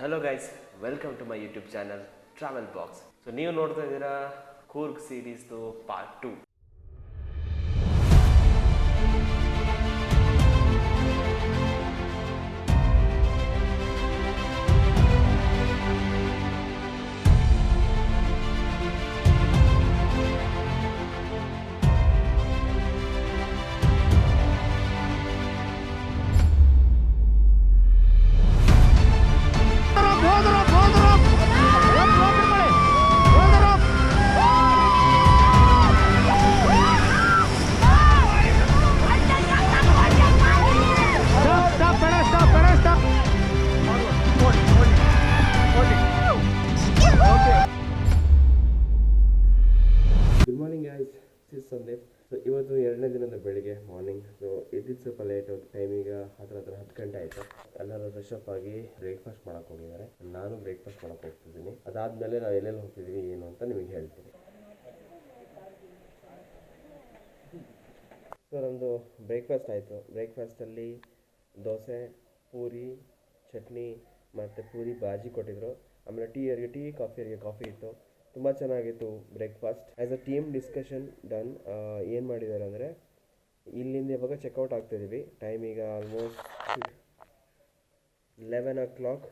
hello guys, welcome to my YouTube channel Travel Box. So ನೀವು ನೋಡ್ತಾ ಇದ್ದೀರಾ Coorg series part 2. Good morning guys, this Sandeep. So ಇವತ್ತು ಎರಡನೇ ದಿನದ ಬೆಳಿಗ್ಗೆ ಮಾರ್ನಿಂಗ್. ಸೊ ಇದ್ದಿದ್ದು ಸ್ವಲ್ಪ ಲೇಟ್ ಆಗುತ್ತೆ, ಟೈಮ್ ಈಗ ಹತ್ರ 10 ಗಂಟೆ ಆಯಿತು. ಎಲ್ಲರೂ ಫ್ರೆಶ್ ಅಪ್ ಆಗಿ ಬ್ರೇಕ್ಫಾಸ್ಟ್ ಮಾಡೋಕೆ ಹೋಗಿದ್ದಾರೆ. ನಾನು ಬ್ರೇಕ್ಫಾಸ್ಟ್ ಮಾಡೋಕೆ ಹೋಗ್ತಿದ್ದೀನಿ. ಅದಾದಮೇಲೆ ನಾವು ಎಲ್ಲೆಲ್ಲಿ ಹೋಗ್ತಿದ್ದೀವಿ ಏನು ಅಂತ ನಿಮಗೆ ಹೇಳ್ತೀನಿ. ಸೊ ನಮ್ಮದು ಬ್ರೇಕ್ಫಾಸ್ಟ್ ಆಯಿತು. ಬ್ರೇಕ್ಫಾಸ್ಟಲ್ಲಿ ದೋಸೆ, ಪೂರಿ, ಚಟ್ನಿ ಮತ್ತು ಪೂರಿ ಬಾಜಿ ಕೊಟ್ಟಿದ್ದರು. ಆಮೇಲೆ ಟೀ ಕಾಫಿ ಇತ್ತು. ತುಂಬ ಚೆನ್ನಾಗಿತ್ತು breakfast. As a team discussion done. ಏನು ಮಾಡಿದ್ದಾರೆ ಅಂದರೆ, ಇಲ್ಲಿಂದ ಇವಾಗ ಚೆಕ್ಔಟ್ ಆಗ್ತಾಯಿದ್ದೀವಿ. ಟೈಮ್ ಈಗ ಆಲ್ಮೋಸ್ಟ್ 11 o'clock,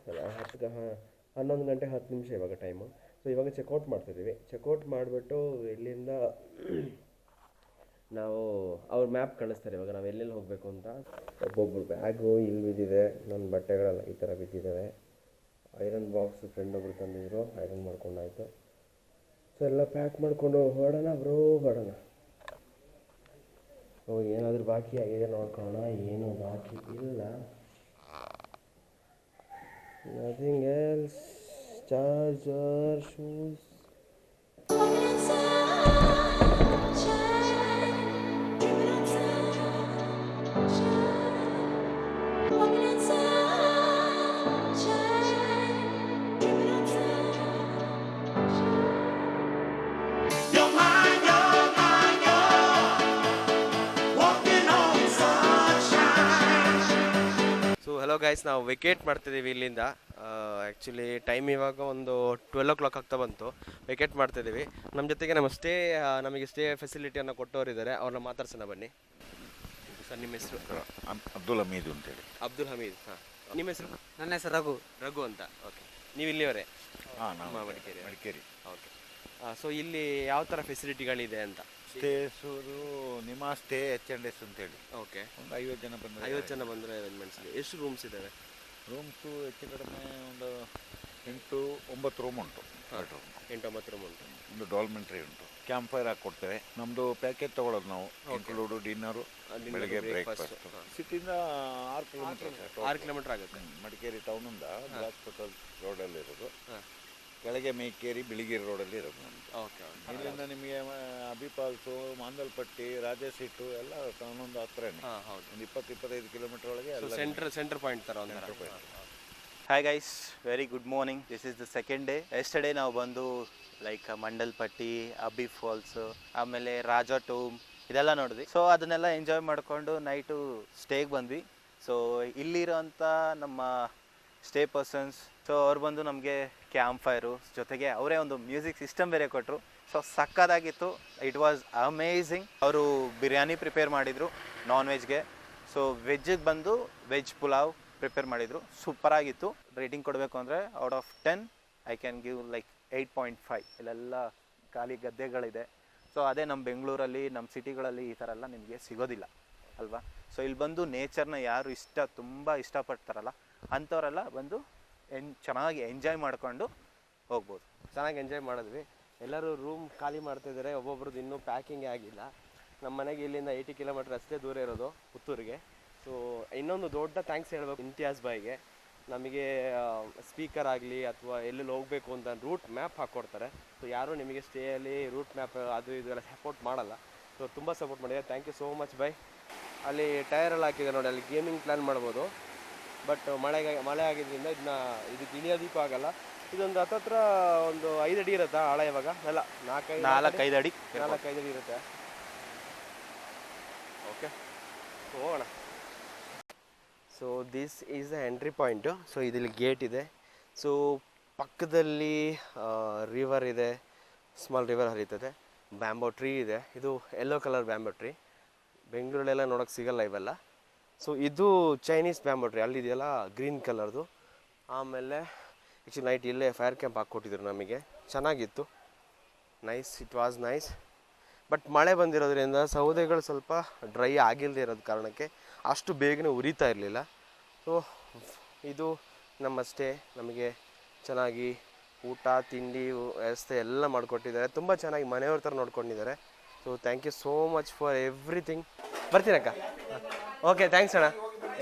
11 ಗಂಟೆ 10 ನಿಮಿಷ ಇವಾಗ ಟೈಮು. ಸೊ ಇವಾಗ ಚೆಕ್ಔಟ್ ಮಾಡ್ತಾಯಿದ್ದೀವಿ. ಚೆಕ್ಔಟ್ ಮಾಡಿಬಿಟ್ಟು ಇಲ್ಲಿಂದ ನಾವು ಅವ್ರ ಮ್ಯಾಪ್ ಕಳಿಸ್ತಾರೆ ಇವಾಗ ನಾವು ಎಲ್ಲೆಲ್ಲಿ ಹೋಗಬೇಕು ಅಂತ. ಒಬ್ಬೊಬ್ಬರು ಬ್ಯಾಗು ಇಲ್ಲಿ ಬಿದ್ದಿದೆ, ನನ್ನ ಬಟ್ಟೆಗಳೆಲ್ಲ ಈ ಥರ ಬಿದ್ದಿದ್ದಾವೆ. ಐರನ್ ಬಾಕ್ಸ್ ಫ್ರೆಂಡ್ ಒಬ್ರು ತಂದಿದ್ರು, ಐರನ್ ಮಾಡ್ಕೊಂಡಾಯಿತು. ಸೊ ಎಲ್ಲ ಪ್ಯಾಕ್ ಮಾಡಿಕೊಂಡು ಹೊರಡೋಣ ಹೊರಡೋಣ. ಸೊ ಏನಾದರೂ ಬಾಕಿ ಆಗಿದೆ ನೋಡ್ಕೊಳ್ಳೋಣ. ಏನು ಬಾಕಿ ಇಲ್ಲ, nothing else. Charger, shoes. Hello guys, ನಾವು ವೆಕೇಟ್ ಮಾಡ್ತಿದ್ದೀವಿ ಇಲ್ಲಿಂದ. ಆ್ಯಕ್ಚುಲಿ ಟೈಮ್ ಇವಾಗ ಒಂದು 12 o'clock ಆಗ್ತಾ ಬಂತು. ವೆಕೇಟ್ ಮಾಡ್ತಿದ್ದೀವಿ. ನಮ್ಮ ಜೊತೆಗೆ ನಮಗೆ ಸ್ಟೇ ಫೆಸಿಲಿಟಿಯನ್ನು ಕೊಟ್ಟವರಿದ್ದಾರೆ, ಅವ್ರನ್ನ ಮಾತಾಡ್ಸೋಣ ಬನ್ನಿ. ಸರ್, ನಿಮ್ಮ ಹೆಸರು? ಅಬ್ದುಲ್ ಹಮೀದ್ ಅಂತೇಳಿ. ಅಬ್ದುಲ್ ಹಮೀದ್. ಹಾಂ, ನಿಮ್ಮ ಹೆಸರು? ನನ್ನ ಹೆಸರು ರಘು ಅಂತ. ಓಕೆ, ನೀವು ಇಲ್ಲಿಯವರೇ? ಹಾಂ, ನಾವು ಮಡಿಕೇರಿ. ಓಕೆ. ಸೊ ಇಲ್ಲಿ ಯಾವ ಥರ ಫೆಸಿಲಿಟಿಗಳಿದೆ ಅಂತ? ಸ್ಟೇಸೂರು ನಿಮ್ಮ ಸ್ಟೇ H&S ಅಂತೇಳಿ. ಓಕೆ. ಒಂದು 50 ಜನ ಬಂದರೆ 50 ಜನ ಬಂದರೆ ಅರೇಂಜ್ಮೆಂಟ್ಸ್ಗೆ ಎಷ್ಟು ರೂಮ್ಸ್ ಇದ್ದಾವೆ? ರೂಮ್ಸು ಹೆಚ್ಚು ಕಡಿಮೆ ಒಂದು 8-9 ರೂಮ್ ಉಂಟು. 8-9 ರೂಮ್ ಉಂಟು. ಒಂದು ಡಾಲ್ಮೆಂಟ್ರಿ ಉಂಟು. ಕ್ಯಾಂಪ್ ಫೈರ್ ಹಾಕ್ಕೊಡ್ತೇವೆ. ನಮ್ಮದು ಪ್ಯಾಕೇಜ್ ತೊಗೊಳೋದು ನಾವು, ಇನ್ಕ್ಲೂಡು ಡಿನ್ನರು, ಬೆಳಗ್ಗೆ ಬ್ರೇಕ್ಫಾಸ್ಟ್. ಸಿಟಿಯಿಂದ 6 ಕಿಲೋಮೀಟರ್ ಆಗುತ್ತೆ. ಮಡಿಕೇರಿ ಟೌನಿಂದ ಹಾಸ್ಪಿಟಲ್ ರೋಡಲ್ಲಿರೋದು. ಕೆಳಗೆ ಮೇಕೇರಿ ಬಿಳಿಗಿರಿ ರೋಡಲ್ಲಿ ಇರೋದು ನಮ್ಮದು. ಓಕೆ. ಇಲ್ಲಿಂದ ನಿಮಗೆ ಅಬಿ ಫಾಲ್ಸು, ಮಾಂದಲ್ಪಟ್ಟಿ, ರಾಜಸೀಟು ಎಲ್ಲ ಒಂದೊಂದು ಹತ್ರನೇ. ಒಂದು 20-25 ಕಿಲೋಮೀಟರ್ ಒಳಗೆ ಸೆಂಟರ್ ಪಾಯಿಂಟ್ ಥರ. Hi guys, very good morning. This is the second day. Yesterday ನಾವು ಬಂದು ಲೈಕ್ ಮಂಡಲ್ಪಟ್ಟಿ, ಅಬಿ ಫಾಲ್ಸು, ಆಮೇಲೆ ರಾಜ ಟೂಮ್ ಇದೆಲ್ಲ ನೋಡಿದ್ವಿ. ಸೊ ಅದನ್ನೆಲ್ಲ ಎಂಜಾಯ್ ಮಾಡಿಕೊಂಡು ನೈಟು ಸ್ಟೇಗೆ ಬಂದ್ವಿ. ಸೊ ಇಲ್ಲಿರೋಂಥ ನಮ್ಮ ಸ್ಟೇ ಪರ್ಸನ್ಸ್, ಸೊ ಅವ್ರು ಬಂದು ನಮಗೆ ಕ್ಯಾಂಪ್ ಫೈರು ಜೊತೆಗೆ ಅವರೇ ಒಂದು ಮ್ಯೂಸಿಕ್ ಸಿಸ್ಟಮ್ ಬೇರೆ ಕೊಟ್ಟರು. ಸೊ ಸಕ್ಕತ್ತಾಗಿತ್ತು. It was amazing. ಅವರು ಬಿರಿಯಾನಿ ಪ್ರಿಪೇರ್ ಮಾಡಿದರು ನಾನ್ ವೆಜ್ಗೆ. ಸೊ ವೆಜ್ಜಿಗೆ ಬಂದು ವೆಜ್ ಪುಲಾವ್ ಪ್ರಿಪೇರ್ ಮಾಡಿದರು. ಸೂಪರಾಗಿತ್ತು. ರೇಟಿಂಗ್ ಕೊಡಬೇಕು ಅಂದರೆ out of 10 I can give like 8.5. ಇಲ್ಲೆಲ್ಲ ಖಾಲಿ ಗದ್ದೆಗಳಿದೆ. ಸೊ ಅದೇ ನಮ್ಮ ಬೆಂಗಳೂರಲ್ಲಿ, ನಮ್ಮ ಸಿಟಿಗಳಲ್ಲಿ ಈ ಥರ ಎಲ್ಲ ನಿಮಗೆ ಸಿಗೋದಿಲ್ಲ ಅಲ್ವಾ. ಸೊ ಇಲ್ಲಿ ಬಂದು ನೇಚರ್ನ ಯಾರು ತುಂಬ ಇಷ್ಟಪಡ್ತಾರಲ್ಲ ಅಂಥವರೆಲ್ಲ ಬಂದು ಚೆನ್ನಾಗಿ ಎಂಜಾಯ್ ಮಾಡಿಕೊಂಡು ಹೋಗ್ಬೋದು. ಚೆನ್ನಾಗಿ ಎಂಜಾಯ್ ಮಾಡಿದ್ವಿ. ಎಲ್ಲರೂ ರೂಮ್ ಖಾಲಿ ಮಾಡ್ತಾಯಿದ್ದಾರೆ. ಒಬ್ಬೊಬ್ರದ್ದು ಇನ್ನೂ ಪ್ಯಾಕಿಂಗೇ ಆಗಿಲ್ಲ. ನಮ್ಮ ಮನೆಗೆ ಇಲ್ಲಿಂದ 80 ಕಿಲೋಮೀಟರ್ ಅಷ್ಟೇ ದೂರ ಇರೋದು ಪುತ್ತೂರಿಗೆ. ಸೊ ಇನ್ನೊಂದು ದೊಡ್ಡ ಥ್ಯಾಂಕ್ಸ್ ಹೇಳಬೇಕು ಇಂತಿಯಾಜ್ ಬಾಯ್ಗೆ. ನಮಗೆ ಸ್ಪೀಕರ್ ಆಗಲಿ ಅಥವಾ ಎಲ್ಲೆಲ್ಲಿ ಹೋಗಬೇಕು ಅಂತ ರೂಟ್ ಮ್ಯಾಪ್ ಹಾಕ್ಕೊಡ್ತಾರೆ. ಸೊ ಯಾರೂ ನಿಮಗೆ ಸ್ಟೇಯಲ್ಲಿ ರೂಟ್ ಮ್ಯಾಪ್ ಅದು ಇದೆಲ್ಲ ಸಪೋರ್ಟ್ ಮಾಡಲ್ಲ. ಸೊ ತುಂಬ ಸಪೋರ್ಟ್ ಮಾಡಿದೆ. Thank you so much bye. ಅಲ್ಲಿ ಟೈರೆಲ್ಲ ಹಾಕಿದೆ ನೋಡಿ, ಅಲ್ಲಿ ಗೇಮಿಂಗ್ ಪ್ಲ್ಯಾನ್ ಮಾಡ್ಬೋದು. ಬಟ್ ಮಳೆ ಆಗಿದ್ದರಿಂದ ಇದಕ್ಕೆ ಇಳಿಯೋದಕ್ಕೂ ಆಗಲ್ಲ. ಇದೊಂದು ಹತ್ತತ್ರ ಒಂದು 5 ಅಡಿ ಇರುತ್ತಾ ಆಳ? ಇವಾಗ ಅಲ್ಲ, 4-5 ಅಡಿ ಇರುತ್ತೆ. ಓಕೆ, ಹೋಗೋಣ. So this is the entry point. So ಇದಿಲ್ಲಿ ಗೇಟ್ ಇದೆ. ಸೊ ಪಕ್ಕದಲ್ಲಿ ರಿವರ್ ಇದೆ, ಸ್ಮಾಲ್ ರಿವರ್ ಹರಿತದೆ, ಬ್ಯಾಂಬೋ ಟ್ರೀ ಇದೆ. ಇದು ಯೆಲ್ಲೋ ಕಲರ್ ಬ್ಯಾಂಬೋ ಟ್ರೀ, ಬೆಂಗಳೂರಲ್ಲೆಲ್ಲ ನೋಡೋಕ್ಕೆ ಸಿಗಲ್ಲ ಇವೆಲ್ಲ. ಸೊ ಇದು ಚೈನೀಸ್ ಬ್ಯಾಂಬೋ ಟ್ರೀ, ಅಲ್ಲಿದೆಯಲ್ಲ ಗ್ರೀನ್ ಕಲರ್ದು. ಆಮೇಲೆ ಆ್ಯಕ್ಚುಲಿ ನೈಟ್ ಇಲ್ಲೇ ಫೈರ್ ಕ್ಯಾಂಪ್ ಹಾಕ್ಕೊಟ್ಟಿದ್ರು ನಮಗೆ, ಚೆನ್ನಾಗಿತ್ತು, nice, it was nice. But ಮಳೆ ಬಂದಿರೋದ್ರಿಂದ ಸೌದೆಗಳು ಸ್ವಲ್ಪ ಡ್ರೈ ಆಗಿಲ್ಲದೆ ಇರೋದು ಕಾರಣಕ್ಕೆ ಅಷ್ಟು ಬೇಗನೆ ಉರಿತಾ ಇರಲಿಲ್ಲ. ಸೊ ಇದು ನಮ್ಮ ಸ್ಟೇ, ನಮಗೆ ಚೆನ್ನಾಗಿ ಊಟ ತಿಂಡಿ ವ್ಯವಸ್ಥೆ ಎಲ್ಲ ಮಾಡಿಕೊಟ್ಟಿದ್ದಾರೆ, ತುಂಬ ಚೆನ್ನಾಗಿ ಮನೆಯವ್ರ ಥರ ನೋಡ್ಕೊಂಡಿದ್ದಾರೆ. So thank you so much for everything. ಬರ್ತೀನಕ್ಕ? ಓಕೆ, ಥ್ಯಾಂಕ್ಸ್ ಅಣ್ಣ,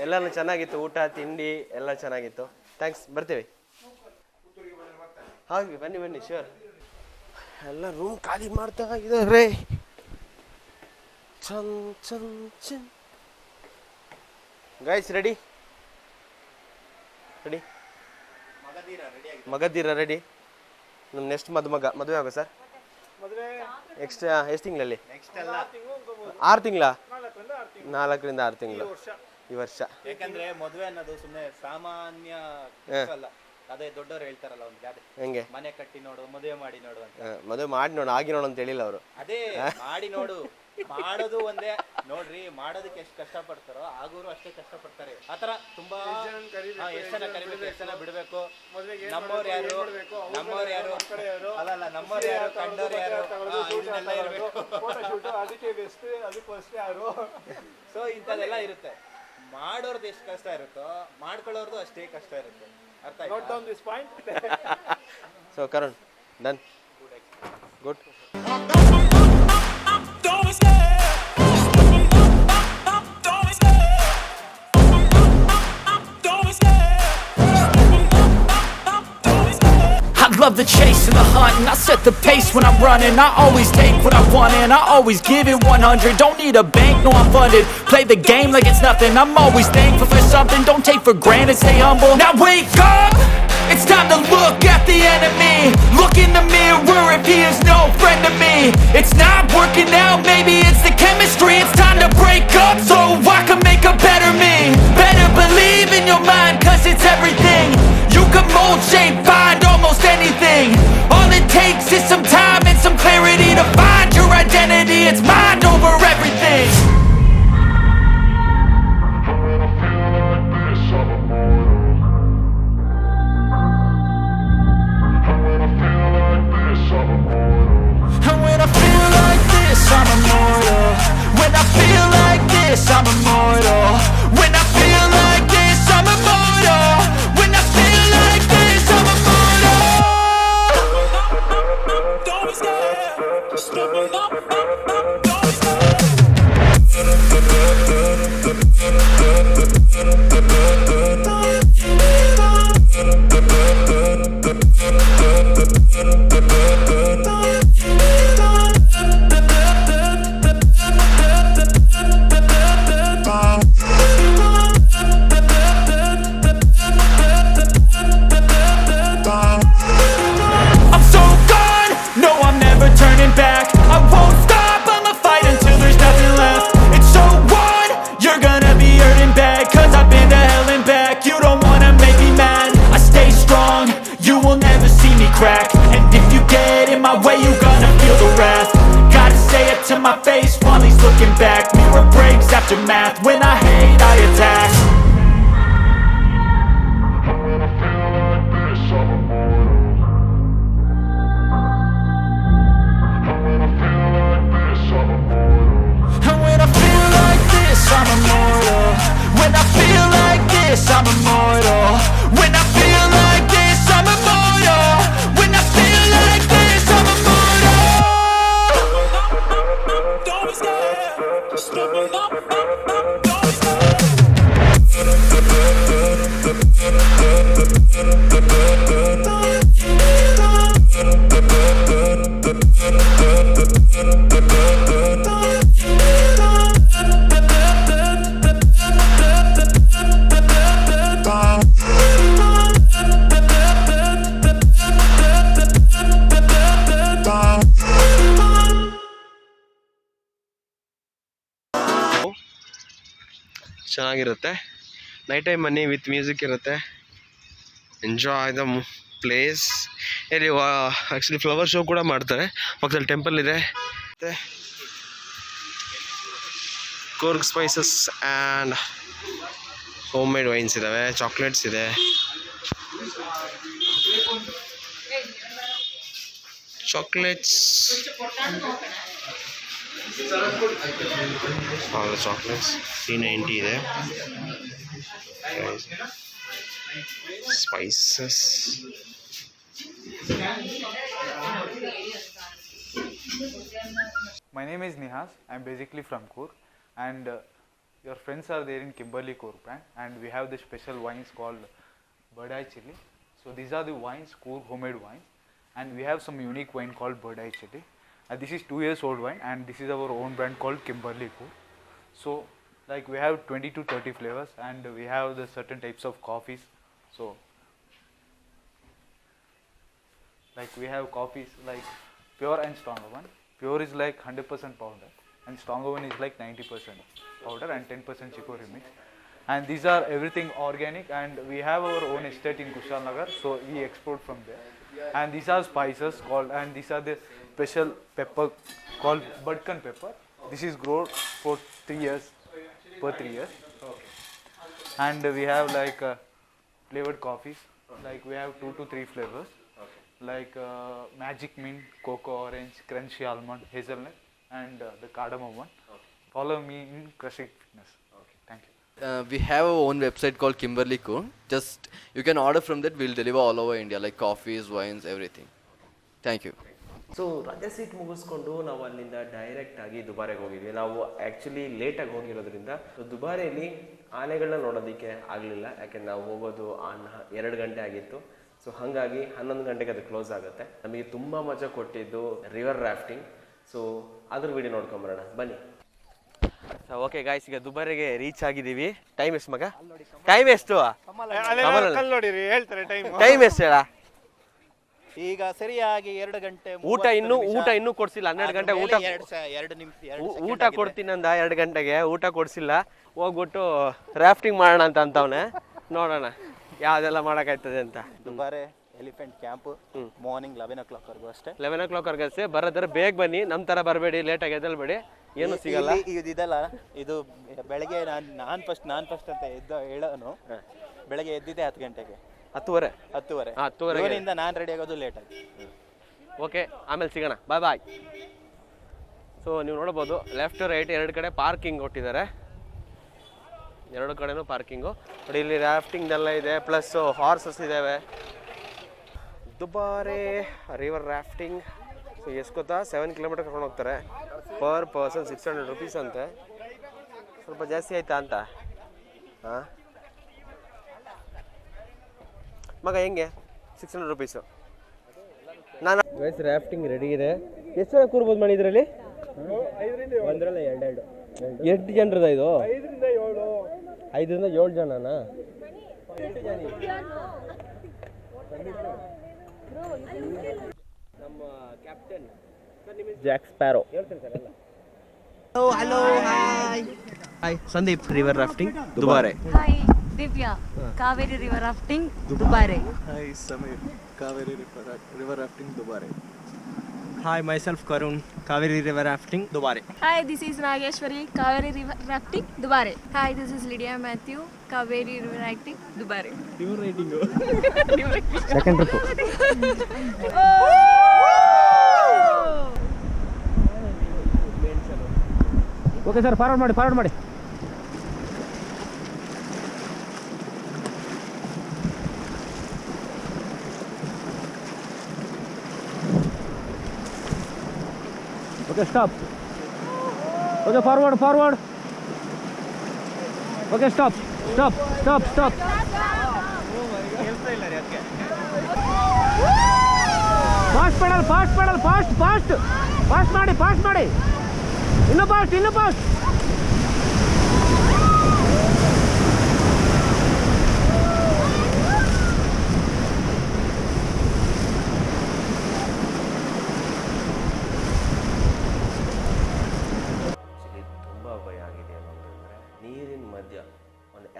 ಎಲ್ಲನೂ ಚೆನ್ನಾಗಿತ್ತು, ಊಟ ತಿಂಡಿ ಎಲ್ಲ ಚೆನ್ನಾಗಿತ್ತು. ಥ್ಯಾಂಕ್ಸ್, ಬರ್ತೀವಿ. ಹಾಗೆ ಬನ್ನಿ ಬನ್ನಿ, ಶ್ಯೂರ್. ಎಲ್ಲ ರೂಮ್ ಖಾಲಿ ಮಾಡ್ತಾ ಇದ್ದಾರೆ. ಚನ್ ಚನ್ ಚನ್ ಗೈಸ್, ರೆಡಿ ರೆಡಿ? ಮಗದೀರ ರೆಡಿ? ನಮ್ಮ ನೆಕ್ಸ್ಟ್ ಮದುವೆ ಆಗೋ ಸರ್? ನೆಕ್ಸ್ಟ್ ಎಷ್ಟು ತಿಂಗಳಲ್ಲಿ? 6 ತಿಂಗಳ? 4ರಿಂದ 6 ತಿಂಗಳು ಈ ವರ್ಷ. ಯಾಕಂದ್ರೆ ಮದುವೆ ಅನ್ನೋದು ಸುಮ್ಮನೆ ಸಾಮಾನ್ಯ ಅಲ್ಲ, ಅದೇ ದೊಡ್ಡವ್ರು ಹೇಳ್ತಾರಲ್ಲ, ಒಂದು ಗಾದೆ, ಹೆಂಗೆ ಮನೆ ಕಟ್ಟಿ ನೋಡು, ಮದುವೆ ಮಾಡಿ ನೋಡು ಅಂತ. ಮದುವೆ ಮಾಡಿ ನೋಡು, ಆಗಿ ನೋಡು ಅಂತ ಹೇಳಿಲ್ಲ ಅವರು. ಅದೇ ಮಾಡಿ ನೋಡು, ಮಾಡೋದು ಒಂದೇ. ನೋಡ್ರಿ, ಮಾಡೋದಕ್ಕೆ ಎಷ್ಟು ಕಷ್ಟ ಪಡ್ತಾರೋ ಆಗೋರು ಅಷ್ಟೇ ಕಷ್ಟ ಪಡ್ತಾರೆ. ಆತರ ತುಂಬಾ ಎಷ್ಟು ಜನ ಕರಿಬೇಕು, ಎಷ್ಟು ಜನ ಬಿಡ್ಬೇಕು, ನಮ್ಮವ್ರು ಯಾರು, ನಮ್ಮವ್ರು ಯಾರು, ಅಲ್ಲ ನಮ್ಮವ್ರು ಯಾರು, ಕಂಡವ್ರು ಯಾರು, ಇದನ್ನೆಲ್ಲ ಇರ್ಬೇಕು. ಸೊ ಇಂಥದ್ದೆಲ್ಲ ಇರುತ್ತೆ. ಮಾಡೋರ್ದು ಎಷ್ಟು ಕಷ್ಟ ಇರುತ್ತೋ ಮಾಡ್ಕೊಳ್ಳೋರ್ದು ಅಷ್ಟೇ ಕಷ್ಟ ಇರುತ್ತೆ. ಅರ್ಥ ಆಯ್ತಾ? So Karun, done, good. I love the chase and the hunt, and I set the pace when I'm running. I always take what I want and I always give it 100. Don't need a bank, no I'm funded. Play the game like it's nothing. I'm always thankful for something. Don't take for granted, stay humble. Now wake up, it's time to look at the enemy. Look in the mirror if he is no friend to me. It's not working out, maybe it's the chemistry. It's time to break up so I can make a better me. Better believe in your mind, cause it's everything. You can mold, shape, find almost anything. All it takes is some time and some clarity to find your identity. It's mind over everything. And when I feel like this, I'm immortal. When I feel like this, I'm immortal. When I feel like this, I'm immortal. When I feel like this, I'm immortal. Don't be scared. Just double up, don't be scared. Crack. And if you get in my way, you gonna feel the wrath. Gotta say it to my face while he's looking back. Mirror breaks after math. When I hate, I attack. And when I feel like this, I'm immortal. And when I feel like this, I'm immortal. And when I feel like this, I'm immortal. When I feel like this, I'm immortal. When I feel like this, I'm immortal. When I feel like this, I'm immortal. Don't be scared. Just double up, don't be scared. ಚೆನ್ನಾಗಿರುತ್ತೆ. Night time ಬನ್ನಿ, with music ಇರುತ್ತೆ, enjoy the place. ಇಲ್ಲಿ actually flower show ಕೂಡ ಮಾಡ್ತಾರೆ. ಪಕ್ಕದಲ್ಲಿ temple ಇದೆ. ಮತ್ತು Coorg spices and home made wines ಇದ್ದಾವೆ, ಚಾಕ್ಲೇಟ್ಸ್ ಇದೆ, ಚಾಕ್ಲೇಟ್ಸ್ ಚಾಕ್ಲೇಟ್ಸ್ 390 ಇದೆ. Spices My name is Nihas. I am basically from Coorg, and your friends are there in Kimberley Coorg brand, and we have the special wines called Bird Eye Chili. So these are the wines, Coorg homemade wines, and we have some unique wine called Bird Eye Chili. This is 2 years old wine, and this is our own brand called Kimberley Coorg. So like we have 20 to 30 flavors, and we have the certain types of coffees. So like we have coffees like pure and stronger one. Pure is like 100% powder, and stronger one is like 90% powder and 10% chicory mix. And these are everything organic, and we have our own estate in Kushalnagar, so we export from there. And these are spices called, and these are the special pepper called Budkan pepper. This is grown for 3 years, per 3 years. And we have like flavored coffees, like we have 2 to 3 flavors. Like magic mint, cocoa orange, crunchy almond, hazelnut, and the cardamom one. Follow me in Crushing Fitness. Thank you. We have our own website called Kimberley Coorg. Just you can order from that. We'll deliver all over India, like coffees, wines, everything. Thank you. So ರಜೆ seat ಮುಗಿಸ್ಕೊಂಡು ನಾವು ಅಲ್ಲಿಂದ direct ಆಗಿ ದುಬಾರೆಗೆ ಹೋಗಿದ್ವಿ. ನಾವು actually ಲೇಟಾಗಿ ಹೋಗಿರೋದ್ರಿಂದ ದುಬಾರೆಯಲ್ಲಿ ಆನೆಗಳನ್ನ ನೋಡೋದಕ್ಕೆ ಆಗಲಿಲ್ಲ, ಯಾಕೆಂದ್ರೆ ನಾವು ಹೋಗೋದು 2 ಗಂಟೆ ಆಗಿತ್ತು. ಸೊ ಹಾಗಾಗಿ 11 ಗಂಟೆಗೆ ಅದು ಕ್ಲೋಸ್ ಆಗುತ್ತೆ. ನಮಗೆ ತುಂಬ ಮಜಾ ಕೊಟ್ಟಿದ್ದು ರಿವರ್ ರಾಫ್ಟಿಂಗ್. ಸೊ ಅದ್ರ ವಿಡಿಯೋ ನೋಡ್ಕೊಂಬರೋಣ ಬನ್ನಿ. ಓಕೆ ಗಾಯ್ಸ್, ಈಗ ದುಬಾರೆಗೆ ರೀಚ್ ಆಗಿದ್ದೀವಿ. ಟೈಮ್ ಎಷ್ಟು ಮಗ? ಟೈಮ್ ಎಷ್ಟು? ಟೈಮ್ ಎಷ್ಟು ಹೇಳ? ಈಗ ಸರಿಯಾಗಿ 2 ಗಂಟೆ. ಊಟ ಇನ್ನೂ ಕೊಡ್ಸಿಲ್ಲ. 12 ಗಂಟೆ ಊಟ ಕೊಡ್ತೀನಂದ. 2 ಗಂಟೆಗೆ ಊಟ ಕೊಡ್ಸಿಲ್ಲ. ಹೋಗ್ಬಿಟ್ಟು ರಾಫ್ಟಿಂಗ್ ಮಾಡೋಣ ಅಂತವನೆ. ನೋಡೋಣ ಯಾವ್ದೆಲ್ಲ ಮಾಡೋಕ್ಕಾಯ್ತದೆ ಅಂತ. Dubare elephant camp morning 11 o'clock ಅಷ್ಟೇ. 11 o'clock ಅಷ್ಟೇ. ಬರೋದ್ರೆ ಬೇಗ ಬನ್ನಿ, ನಮ್ಮ ಥರ ಬರಬೇಡಿ, ಲೇಟಾಗಿ ಎದ್ದೇಳಬೇಡಿ, ಏನು ಸಿಗಲ್ಲ. ಇದಲ್ಲ, ಇದು ಬೆಳಗ್ಗೆ ನಾನು ಫಸ್ಟ್ ಅಂತ ಹೇಳೋನು. ಬೆಳಗ್ಗೆ ಎದ್ದಿದ್ದೆ 10 ಗಂಟೆಗೆ. 10:30 ನಾನು ರೆಡಿ ಆಗೋದು ಲೇಟ್ ಆಗಿ. ಓಕೆ, ಆಮೇಲೆ ಸಿಗೋಣ. ಬಾಯ್. ಸೊ ನೀವು ನೋಡ್ಬೋದು, ಲೆಫ್ಟ್ ರೈಟ್ 2 ಕಡೆ ಪಾರ್ಕಿಂಗ್ ಕೊಟ್ಟಿದ್ದಾರೆ. 2 ಕಡೆನೂ ಪಾರ್ಕಿಂಗು ನೋಡಿ. ಇಲ್ಲಿ ರಾಫ್ಟಿಂಗ್ದೆಲ್ಲ ಇದೆ, ಪ್ಲಸ್ ಹಾರ್ಸಸ್ ಇದ್ದಾವೆ. Dubare river rafting. ಸೊ ಎಷ್ಟು ಗೊತ್ತಾ, 7 ಕಿಲೋಮೀಟರ್ ಕರ್ಕೊಂಡು ಹೋಗ್ತಾರೆ. ಪರ್ ಪರ್ಸನ್ 600 rupees ಅಂತೆ. ಸ್ವಲ್ಪ ಜಾಸ್ತಿ ಆಯ್ತಾ ಅಂತ. ಹಾಂ ಮಗ, ಹೆಂಗೆ 600 rupees? ನಾನು ಗೈಸ್ ರಾಫ್ಟಿಂಗ್ ರೆಡಿ ಇದೆ. ಎಷ್ಟು ಜನ ಕೂರ್ಬೋದು ಮಾಡಿ ಇದರಲ್ಲಿ? 2 ಜನರದ ಇದು? 5ರಿಂದ 7 ಜನನಾ? ನಮ್ಮ captain Jack sparrow. Hello hi Sandeep. River rafting Dubare. Hi Divya, Kaveri river rafting Dubare. Hi Sameer, Kaveri river rafting Dubare. Hi, myself Karun, Kaveri River Rafting, Dubare. Hi, this is Nageshwari, Kaveri River Rafting, Dubare. Hi, this is Lydia Matthew, Kaveri River Rafting, Dubare. You rating? Second trip. Okay sir, forward ಮಾಡಿ. Okay, stop. Okay, forward. Okay, stop. Fast pedal, fast ಮಾಡಿ. ಇನ್ನು fast. ನೀರಿನ ಮಧ್ಯ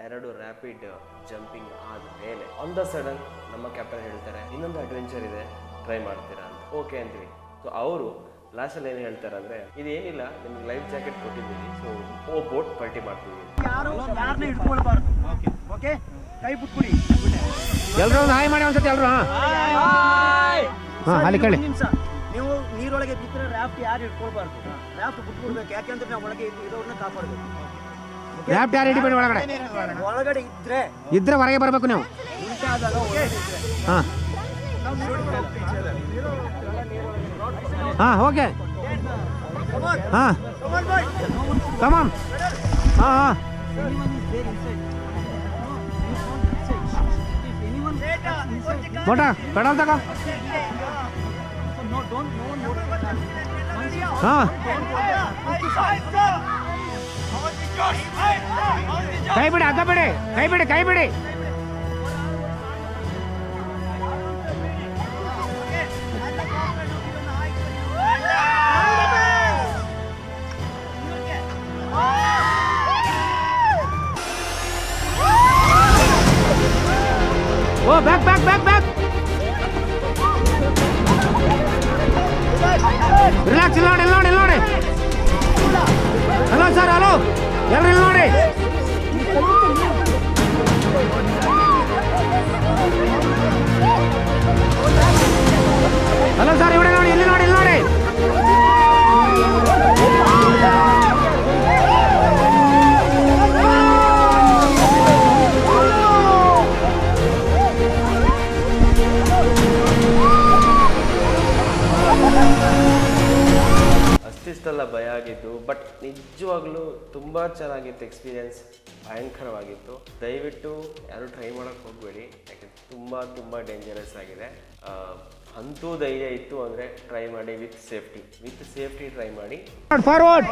2 rapid jumping ಆದ ಮೇಲೆ on the sudden ನಮ್ಮ captain ಹೇಳ್ತಾರೆ ಇನ್ನೊಂದು ಅಡ್ವೆಂಚರ್ ಇದೆ, ಟ್ರೈ ಮಾಡ್ತೀರಾ ಅಂತ. ಓಕೆ ಅಂತೀವಿ. ಸೊ ಅವರು ಲಾಸ್ಟಲ್ಲಿ ಏನು ಹೇಳ್ತಾರೆ ಅಂದರೆ ಇದೇನಿಲ್ಲ, ನಿಮ್ಗೆ ಲೈಫ್ ಜಾಕೆಟ್ ಕೊಟ್ಟಿದ್ದೀವಿ, ಸೊ ಬೋಟ್ ಪಾರ್ಟಿ ಮಾಡ್ತೀವಿ. ಎಲ್ಲರೂ ಹಾಯ್ ಮಾಡಿ ಒಂದ್ಸತಿ ಎಲ್ಲರೂ. ಅಲ್ಲಿ ಕೇಳಿ, ನೀವು ನೀರೊಳಗೆ ಬಿದ್ದರೆ ರಾಫ್ಟ್ ಯಾರು ಇಟ್ಕೊಳ್ಬಾರ್ದು, ರಾಫ್ಟ್ ಬಿಟ್ಬಿಡ್ಬೇಕು. ಯಾಕೆಂದ್ರೆ ನಾವು ಒಳಗೆ ಇರೋರನ್ನ ಕಾಪಾಡಬೇಕು. ರಾಫ್ಟ್ ಯಾರು ಹಿಡಿಬೇಡಿ, ಒಳಗಡೆ ಇದ್ರೆ ಹೊರಗೆ ಬರಬೇಕು ನೀವು. ಹಾಂ ಹಾಂ ಓಕೆ ಹಾಂ ಕಮಾನ್ ಹಾಂ ಹಾಂ ಮೋಟ ಪೆಡಲ್ ತಗೋ. ಹಾಂ ಕೈ ಬಿಡಿ, ಹಗ್ಗ ಬಿಡಿ, ಕೈ ಬಿಡಿ, ಕೈ ಬಿಡಿ. ಓ back back back back. Relax. ಇಲ್ಲಿ ನೋಡಿ, ಇಲ್ಲಿ ನೋಡಿ, ಇಲ್ಲಿ ನೋಡಿ. ಹಲೋ ಸರ್, ಹಲೋ ಎಲ್ಲರೂ ಇಲ್ಲಿ ನೋಡಿ. ಹಲೋ ಸರ್, ഇവിടെ ನೋಡಿ, ಇಲ್ಲಿ ನೋಡಿ, ಇಲ್ಲಿ ನೋಡಿ. ಅಷ್ಟಿಷ್ಟೆಲ್ಲ ಭಯ ಆಗಿತ್ತು, ಬಟ್ ನಿಜವಾಗ್ಲೂ ತುಂಬ ಚೆನ್ನಾಗಿತ್ತು ಎಕ್ಸ್ಪೀರಿಯನ್ಸ್, ಭಯಂಕರವಾಗಿತ್ತು. ದಯವಿಟ್ಟು ಯಾರು ಟ್ರೈ ಮಾಡೋಕ್ಕೆ ಹೋಗಬೇಡಿ, ಯಾಕೆ ತುಂಬ ಡೇಂಜರಸ್ ಆಗಿದೆ. ಅಂತೂ ಧೈರ್ಯ ಇತ್ತು ಅಂದರೆ ಟ್ರೈ ಮಾಡಿ, ವಿತ್ ಸೇಫ್ಟಿ ಟ್ರೈ ಮಾಡಿ. Forward.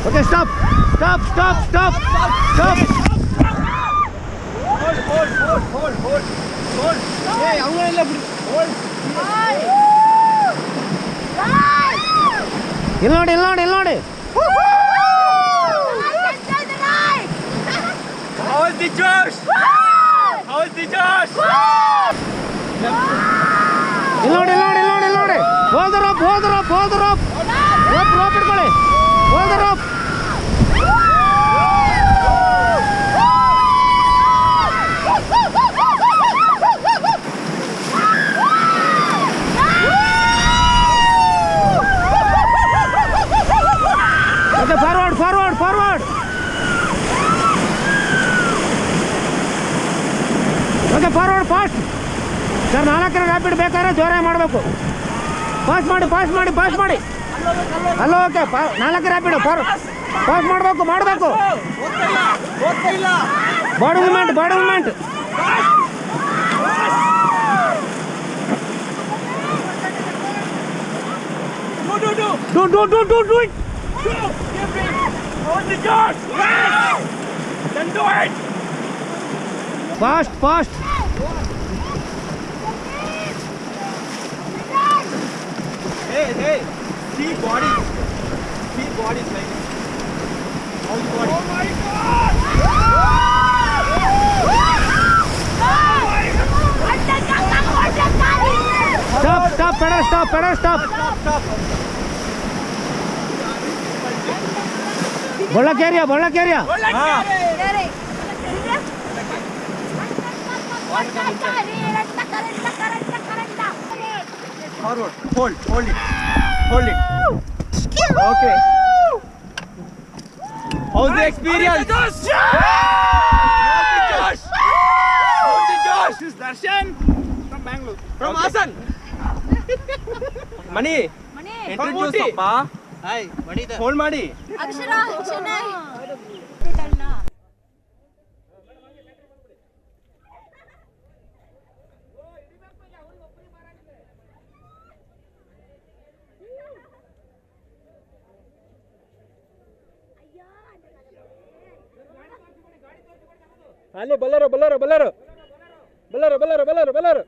Okay, stop. Hold. Hey, avanga bidu. Hold. ಇಲ್ಲಿ ನೋಡಿ. How's the Josh? ಇಲ್ಲಿ ನೋಡಿ. Hold the rope. Rope ಇಟ್ಕೊಳ್ಳಿ. Hold the rope. Okay, forward. Okay, forward, fast. Sir 4 rapid ಬೇಕಾದ್ರೆ ಜೋರಾಗಿ ಮಾಡಬೇಕು. ಪಾಸ್ ಮಾಡಿ. ಅಲ್ಲ ಓಕೆ, 4 ರ್ಯಾಪಿಡ್ ಪಾಸ್ ಮಾಡಬೇಕು. Body movement. Do it. Hold the Josh. Then do it. Fast. Hey. See bodies like this. All the bodies. Oh my God! Stop. Pedal, stop. Bollak area. Forward. Hold it. Okay. How's the experience? Hold the Josh. This is Darshan from Mangalore. From Asan. Mani. Introduce Appa. Hi. Mani. Hold Mani. Akshara, Chennai. ಅಲ್ಲಿ ಬಲ್ಲರು ಬಲ್ಲರು ಬಲ್ಲರು ಬಲ್ಲರು ಬಲ್ಲರು ಬಲ್ಲರು ಬಲ್ಲರು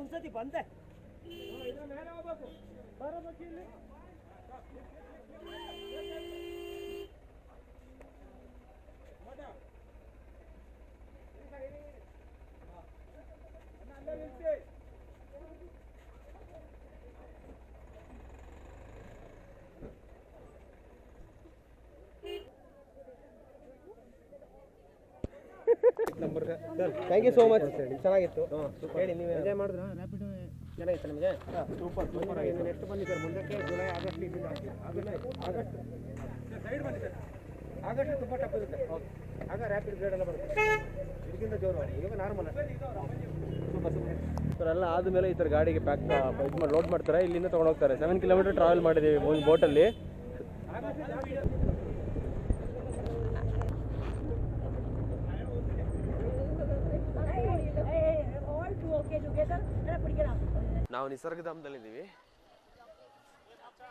ಒಂದ್ಸತಿ ಬಂದೆ thank you so much. ಚೆನ್ನಾಗಿತ್ತು. ಹೇಳಿ ನೀವು enjoy ಮಾಡಿದ್ರು rapid ಚೆನ್ನಾಗಿತ್ತು ನಿಮಗೆ? Super super ಆಗಿದೆ. ನೆಕ್ಸ್ಟ್ ಬನ್ನಿ ಸರ್, ಮುಂದಕ್ಕೆ ಜುಲೈ ಆಗಸ್ಟ್ ಆಗಸ್ಟ್ ಸೈಡ್ ಬನ್ನಿ ಸರ್. ಆಗಸ್ಟ್ ತುಂಬ ಟಫ್ ಇರುತ್ತೆ, ಆಗ ರ್ಯಾಪಿಡ್ ಗ್ರೇಡ್ ಎಲ್ಲ ಬರುತ್ತೆ, ಇದಕ್ಕಿಂತ ಜೋರು. ಈಗ ನಾರ್ಮಲ್ ಸೂಪರ್ ಸೂಪರ್ ಸರ್. ಎಲ್ಲ ಆದಮೇಲೆ ಈ ಥರ ಗಾಡಿಗೆ ಪ್ಯಾಕ್ ಇದು ಮಾಡಿ ಲೋಡ್ ಮಾಡ್ತಾರೆ, ಇಲ್ಲಿಂದ ತೊಗೊಂಡೋಗ್ತಾರೆ. 7 ಕಿಲೋಮೀಟರ್ ಟ್ರಾವೆಲ್ ಮಾಡಿದ್ದೀವಿ ಒಂದು ಬೋಟಲ್ಲಿ. ನಾವು ನಿಸರ್ಗಧಾಮದಲ್ಲಿದ್ದೀವಿ.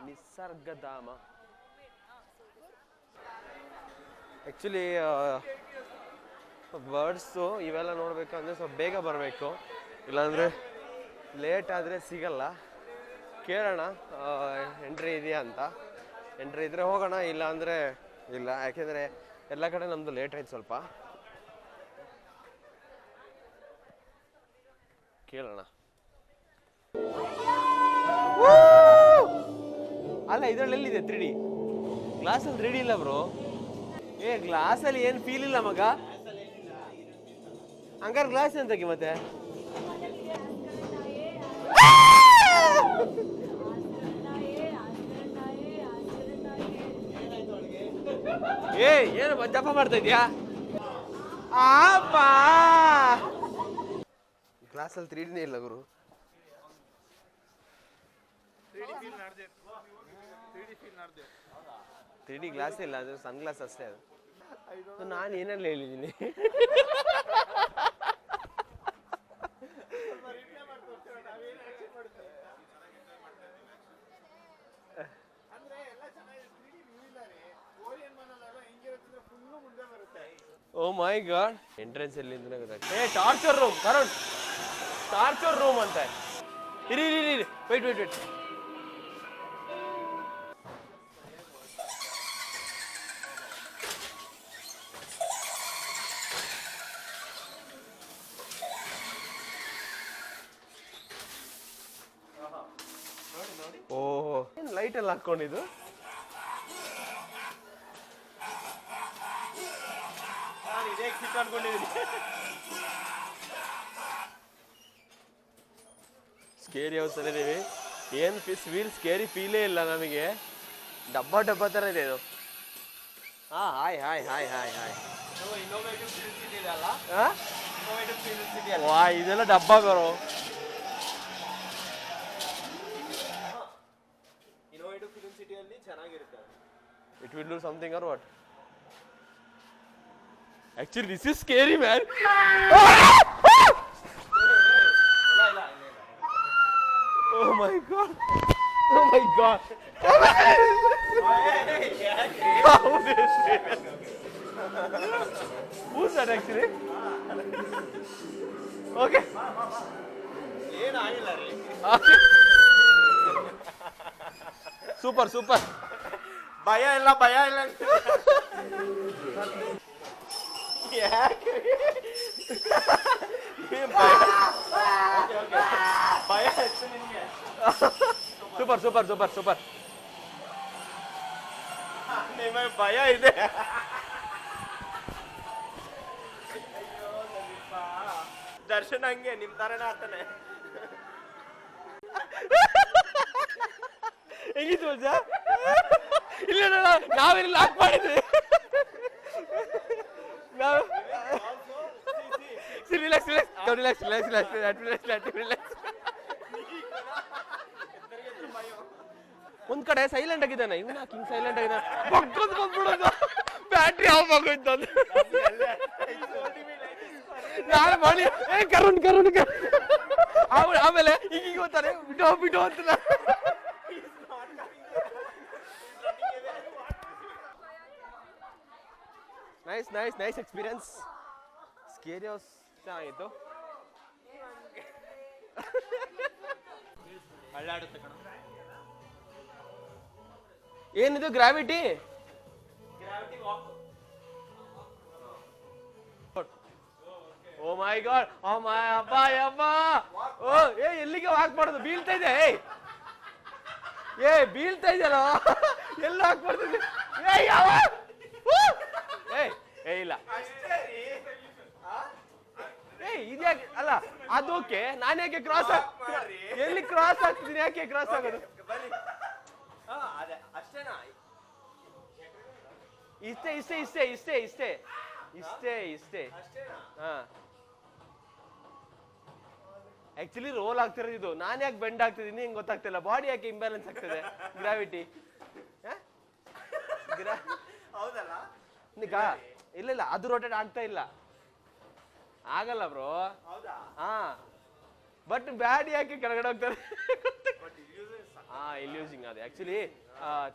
ನಿಸರ್ಗಧಾಮ ಆ್ಯಕ್ಚುಲಿ ಬರ್ಡ್ಸು ಇವೆಲ್ಲ ನೋಡಬೇಕಂದ್ರೆ ಸ್ವಲ್ಪ ಬೇಗ ಬರಬೇಕು, ಇಲ್ಲಾಂದರೆ ಲೇಟ್ ಆದರೆ ಸಿಗಲ್ಲ. ಕೇಳೋಣ ಎಂಟ್ರಿ ಇದೆಯಾ ಅಂತ. ಎಂಟ್ರಿ ಇದ್ದರೆ ಹೋಗೋಣ, ಇಲ್ಲ ಅಂದರೆ ಇಲ್ಲ. ಯಾಕೆಂದರೆ ಎಲ್ಲ ಕಡೆ ನಮ್ಮದು ಲೇಟ್ ಆಯ್ತು ಸ್ವಲ್ಪ. ಕೇಳೋಣ. ಅಲ್ಲ ಇದರಲ್ಲಿ ಎಲ್ಲಿದೆ 3D? ಗ್ಲಾಸಲ್ಲಿ 3D ಇಲ್ಲ ಬ್ರೋ. ಗ್ಲಾಸಲ್ಲಿ ಏನು ಫೀಲ್ ಇಲ್ಲ ಮಗ. ಹಂಗಾರೆ ಗ್ಲಾಸ್ ಎಂತಕ್ಕೆ ಮತ್ತೆ? ಏನು ಜಪ ಮಾಡ್ತಾ ಇದೀಯಾ? ಗ್ಲಾಸಲ್ಲಿ 3Dನೇ ಇಲ್ಲ ಗುರು. 3D ಗ್ಲಾಸ್ ಇಲ್ಲ, ಅದು ಸನ್ ಗ್ಲಾಸ್ ಅಷ್ಟೇ. ಅದು ನಾನು ಏನೆಲ್ಲ ಹೇಳಿದ್ದೀನಿ. ಓ ಮೈ ಗಾಡ್, ಎಂಟ್ರೆನ್ಸ್ ಎಲ್ಲಿಂದ ಗೊತ್ತಾಗ್ತದೆ. Torture room Karan, torture room ಅಂತ. ಇರಿ ವೇಟ್ ವೇಟ್ ವೇಟ್. ಓಹೋ, ಏನು ಲೈಟ್ ಎಲ್ಲ ಹಾಕೊಂಡಿದ್ದು. ನಾನು ಇದೇ ಸಿಕ್ಕಾಡ್ಕೊಂಡಿದ್ದೀನಿ. Scary house ಅಲ್ಲಿದ್ದೀವಿ. ಏನು ಸ್ಕೇರಿ ಫೀಲೇ ಇಲ್ಲ ನಮಗೆ. ಡಬ್ಬ ಥರ ಇದೆ ಇದು. Hi hi hi hi hi. ವಾ, ಇದೆಲ್ಲ ಡಬ್ಬ ಬರೋ. It will do something or what? Actually, this is scary, man. Oh my god. Oh my god. Who's that actually? Okay. Super, super. ಭಯ ಇಲ್ಲ ಭಯ ಸೂಪರ್ ಸೂಪರ್ ಸೂಪರ್ ಸೂಪರ್. ನಿಮಗೆ ಭಯ ಇದೆ. ದರ್ಶನ್ ಹಂಗೆ ನಿಮ್ ತರನೇ ಆಗ್ತಾನೆ. ಹೆಂಗಿತ್ತು ಮಜ? ಇಲ್ಲ ನಾವೇನು ಲಾಕ್ ಮಾಡಿದ್ವಿ. Relax relax relax relax relax. ಒಂದ್ ಕಡೆ ಸೈಲೆಂಟ್ ಆಗಿದ್ದಾನೆ ಇವನ. ಕಿಂಗ್ ಸೈಲೆಂಟ್ ಆಗಿದ್ದಾನೆ. ಪಕ್ಕದ ಬಂದ್ಬಿಡೋದು, ಬ್ಯಾಟ್ರಿ ಆಫ್ ಆಗೋಯ್ತು ಅದು. ನಾನು ಮಾಡಿ ಕರುಣ್ ಆಮೇಲೆ ಈಗ ಗೊತ್ತಾರೆ ಬಿಡೋ ಬಿಡೋ ಅಂತ. Nice experience. ಸ್ಕೇರಿ ಹೌಸ್ ಚೆನ್ನಾಗಿತ್ತು. ಏನಿದು ಗ್ರಾವಿಟಿ? ಓ ಮೈ ಗಾಡ್, ಓ ಮೈ ಅಪ್ಪ. ಓ ಎಲ್ಲಿಗೆ ವಾಕ್ ಮಾಡೋದು? ಬೀಳ್ತಾ ಇದೆ. ಬೀಳ್ತಾ ಇದೆಯಲ್ಲ, ಎಲ್ಲ ವಾಕ್ ಮಾಡ್ತಿದ್ದೆ. ಇಲ್ಲ ಇದ್ಯಾಕೆ ಅಲ್ಲ, ಅದು ಓಕೆ. ನಾನು ಯಾಕೆ ಕ್ರಾಸ್ ಎಲ್ಲಿ ಕ್ರಾಸ್ ಆಗ್ತಿದ್ದೀನಿ? ಯಾಕೆ ಕ್ರಾಸ್ ಆಗೋದು? ಅಷ್ಟೇನಾ? ಇಷ್ಟೇ. ಹಾ, ಆಕ್ಚುಲಿ ರೋಲ್ ಆಗ್ತಿರೋದು ಇದು. ನಾನು ಯಾಕೆ ಬೆಂಡ್ ಆಗ್ತಿದ್ದೀನಿ ಹಿಂಗೆ ಗೊತ್ತಾಗ್ತಿಲ್ಲ. ಬಾಡಿ ಯಾಕೆ ಇಂಬ್ಯಾಲೆನ್ಸ್ ಆಗ್ತದೆ? ಗ್ರಾವಿಟಿ ಹೌದಲ್ಲ? ಇಲ್ಲ ಅದು ರೊಟೇಟ್ ಆಗ್ತಾ ಇಲ್ಲ. ಆಗಲ್ಲ ಬ್ರೋ. ಹಾ, ಬಟ್ ಬ್ಯಾಡ್ ಯಾಕೆ ಕೆಳಗಡೆ ಹೋಗ್ತಾರೆ? ಇಲ್ಯೂಸಿಂಗ್ ಅದು ಆಕ್ಚುಲಿ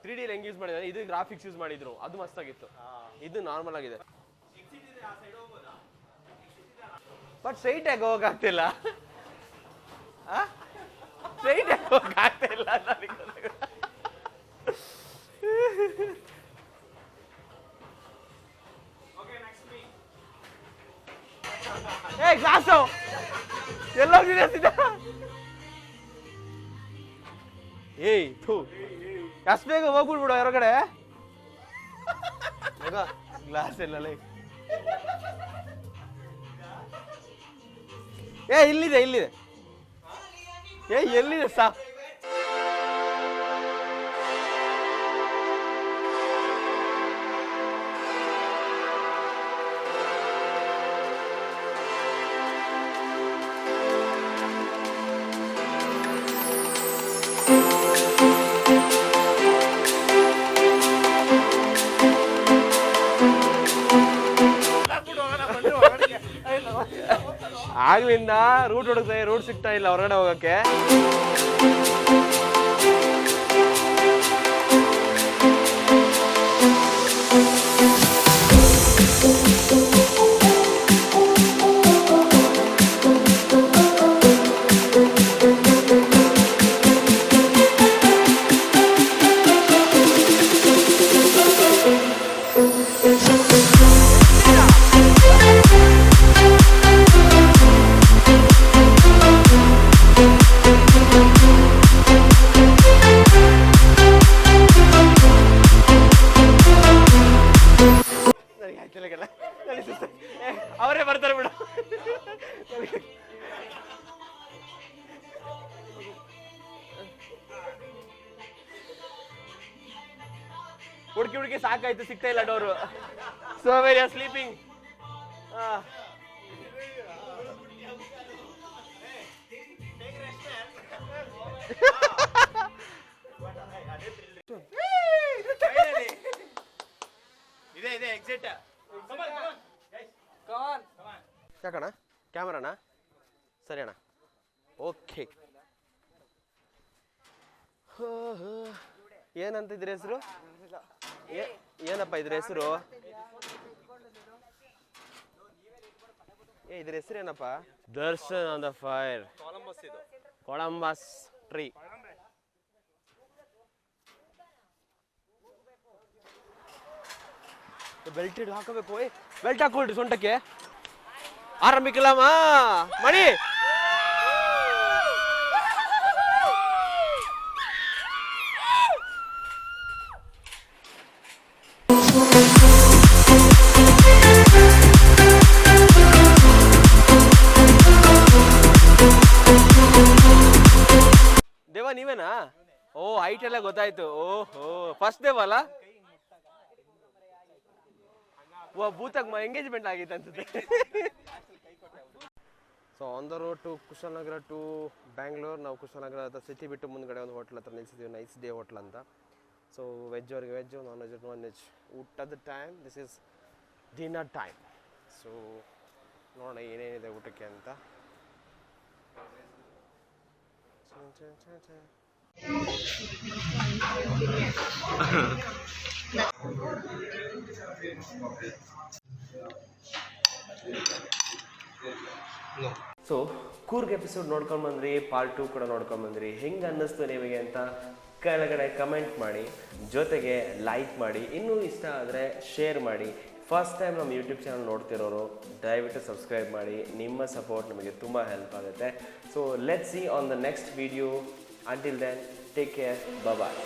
3D ಹೆಂಗ್ ಯೂಸ್ ಮಾಡಿದ್ದಾರೆ, ಇದು ಗ್ರಾಫಿಕ್ಸ್ ಯೂಸ್ ಮಾಡಿದ್ರು, ಅದು ಮಸ್ತಾಗಿತ್ತು. ಇದು ನಾರ್ಮಲ್ ಆಗಿದೆ. ಬಟ್ ಸ್ಟ್ರೈಟ್ ಆಗಿ ಹೋಗಕ್ಕಾಗ್ತಿಲ್ಲ. ಸ್ಟ್ರೈಟ್ ಆಗಿ ಹೋಗಕ್ಕಾಗ್ತಿಲ್ಲ ನನಗೆ. ಗ್ಲಾಸು ಎಲ್ಲೋಗಿದೆ? ಅಷ್ಟು ಬೇಗ ಹೋಗ್ಬಿಡ್ಬಿಡು ಹೊರಗಡೆ. ಗ್ಲಾಸ್ ಎಲ್ಲ ಇಲ್ಲಿದೆ. ಎಲ್ಲಿದೆ ಸಾ? ಆಗ್ಲಿಂದ ರೂಟ್ ಹುಡುಕ್ತಾ, ರೂಟ್ ಸಿಗ್ತಾ ಇಲ್ಲ ಹೊರಗಡೆ ಹೋಗಕ್ಕೆ. ಅವರೇ ಬರ್ತಾರೆ ಬಿಡು. ಹುಡುಕಿ ಸಾಕಾಯ್ತು, ಸಿಗ್ತಾ ಇಲ್ಲ door. So very R sleeping. ಇದೆ ಎಕ್ಸಿಟ್. ಯಾಕಣ್ಣ? ಕ್ಯಾಮರಾಣ? ಸರಿ ಅಣ್ಣ, ಓಕೆ. ಏನಂತ ಇದ್ರ ಹೆಸರು? ಏನಪ್ಪ ಇದ್ರ ಹೆಸರು? ಇದ್ರ ಹೆಸರು ಏನಪ್ಪ? Darshan on the fire. Columbus tree. Belt ಹಾಕಬೇಕು. ಬೆಲ್ಟ್ ಹಾಕೊಳ್ರಿ ಸೊಂಟಕ್ಕೆ. ಆರಂಭಿಕಲಾಮ ಮಣಿ. ದೇವ ನೀವೇನಾ? ಓ ಹೈಟ್ ಎಲ್ಲ ಗೊತ್ತಾಯ್ತು. ಓಹೋ ಫಸ್ಟ್ ದೇವ ಅಲ್ಲ? ಭೂತಕ್ ಎಂಗೇಜ್ಮೆಂಟ್ ಆಗಿತ್ತು ಅನ್ಸುತ್ತೆ. So on the road to Kushalnagar to Bangalore. ನಾವು ಕುಶಾಲನಗರ ಸಿಟಿ ಬಿಟ್ಟು ಮುಂದ್ಗಡೆ ಒಂದು ಹೋಟ್ಲ್ ಹತ್ರ ನಿಲ್ಸಿದ್ದೀವಿ, ನೈಸ್ ಡೇ ಹೋಟ್ಲ್ ಅಂತ. ಸೊ ವೆಜ್ ಅವ್ರಿಗೆ ವೆಜ್ಜು, ನಾನ್ ವೆಜ್. ಊಟದ time, this is dinner time. So ನೋಡೋಣ ಏನೇನಿದೆ ಊಟಕ್ಕೆ ಅಂತ. ಸೊ ಕೂರ್ಗ್ ಎಪಿಸೋಡ್ ನೋಡ್ಕೊಂಡು ಬಂದ್ರಿ, ಪಾರ್ಟ್ 2 ಕೂಡ ನೋಡ್ಕೊಂಡು ಬಂದ್ರಿ. ಹೆಂಗೆ ಅನ್ನಿಸ್ತು ನಿಮಗೆ ಅಂತ ಕೆಳಗಡೆ ಕಮೆಂಟ್ ಮಾಡಿ, ಜೊತೆಗೆ ಲೈಕ್ ಮಾಡಿ, ಇನ್ನೂ ಇಷ್ಟ ಆದರೆ ಶೇರ್ ಮಾಡಿ. ಫಸ್ಟ್ ಟೈಮ್ ನಮ್ಮ ಯೂಟ್ಯೂಬ್ ಚಾನಲ್ ನೋಡ್ತಿರೋರು ದಯವಿಟ್ಟು ಸಬ್ಸ್ಕ್ರೈಬ್ ಮಾಡಿ. ನಿಮ್ಮ ಸಪೋರ್ಟ್ ನಮಗೆ ತುಂಬ ಹೆಲ್ಪ್ ಆಗುತ್ತೆ. So let's see on the next video. Until then, take care, bye.